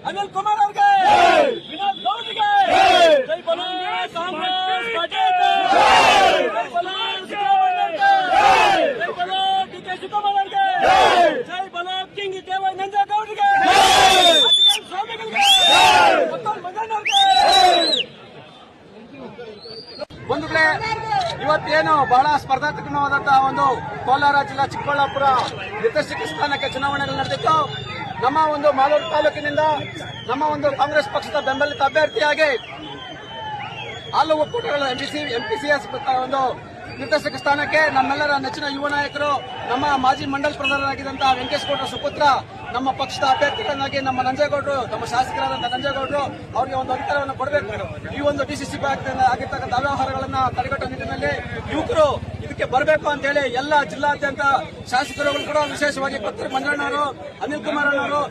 ಅನಿಲ್ ಕುಮಾರ್ ಅವ್ರಿಗೆ, ವಿನೋದ್ ಗೌಡ್ರಿಗೆ, ಜೈ ಬಲೋ ಕಾಂಗ್ರೆಸ್ ಪಾರ್ಟಿಗೆ, ಜೈ ಬಲೋ ಸಿದ್ದರಾಮಯ್ಯಗೆ, ಜೈ ಬಲೋ ಡಿ.ಕೆ. ಶಿವಕುಮಾರ್ ಅವ್ರಿಗೆ, ಜೈ ಬಲೋ ಕಿಂಗ್ ಕೆ.ವೈ. ನಂಜೇಗೌಡರಿಗೆ, ಅಧಿಕಾರಿ ಸ್ವಾಮಿಗಳಿಗೆ, ಮತ್ತೊಂದು ಮಂಜಣ್ಣವ್ರಿಗೆ. ಒಂದು ಕಡೆ ಇವತ್ತೇನು ಬಹಳ ಸ್ಪರ್ಧಾತ್ಮಕವಾದಂತಹ ಒಂದು ಕೋಲಾರ ಜಿಲ್ಲಾ ಚಿಕ್ಕಬಳ್ಳಾಪುರ ನಿರ್ದೇಶಕ ಸ್ಥಾನಕ್ಕೆ ಚುನಾವಣೆಗಳು ನಡೆದಿತ್ತು. ನಮ್ಮ ಒಂದು ಮಾಲೂರು ತಾಲೂಕಿನಿಂದ ನಮ್ಮ ಒಂದು ಕಾಂಗ್ರೆಸ್ ಪಕ್ಷದ ಬೆಂಬಲಿತ ಅಭ್ಯರ್ಥಿಯಾಗಿ ಹಾಲು ಒಕ್ಕೂಟಗಳ ಎಂಪಿಸಿಎಸ್ ಒಂದು ನಿರ್ದೇಶಕ ಸ್ಥಾನಕ್ಕೆ ನಮ್ಮೆಲ್ಲರ ನೆಚ್ಚಿನ ಯುವ ನಾಯಕರು, ನಮ್ಮ ಮಾಜಿ ಮಂಡಲ ಪ್ರಧಾನರಾಗಿದ್ದಂತಹ ವೆಂಕಟೇಶ್ಗೌಡರ ಸುಪುತ್ರ, ನಮ್ಮ ಪಕ್ಷದ ಅಭ್ಯರ್ಥಿಗಳನ್ನಾಗಿ ನಮ್ಮ ನಂಜೇಗೌಡರು, ನಮ್ಮ ಶಾಸಕರಾದಂತಹ ನಂಜೇಗೌಡರು ಅವರಿಗೆ ಒಂದು ಅಧಿಕಾರವನ್ನು ಕೊಡಬೇಕು. ಈ ಒಂದು ಡಿಸಿಸಿ ಆಗಿರ್ತಕ್ಕಂಥ ಅವ್ಯವಹಾರಗಳನ್ನ ತಡೆಗಟ್ಟುವ ನಿಟ್ಟಿನಲ್ಲಿ ಯುವಕರು ಇದಕ್ಕೆ ಬರಬೇಕು ಅಂತ ಹೇಳಿ ಎಲ್ಲ ಜಿಲ್ಲಾದ್ಯಂತ ಶಾಸಕರುಗಳು ಕೂಡ ವಿಶೇಷವಾಗಿ ಪತ್ರ ಮಂಜಣ್ಣವರು, ಅನಿಲ್ ಕುಮಾರ್ ಅವರು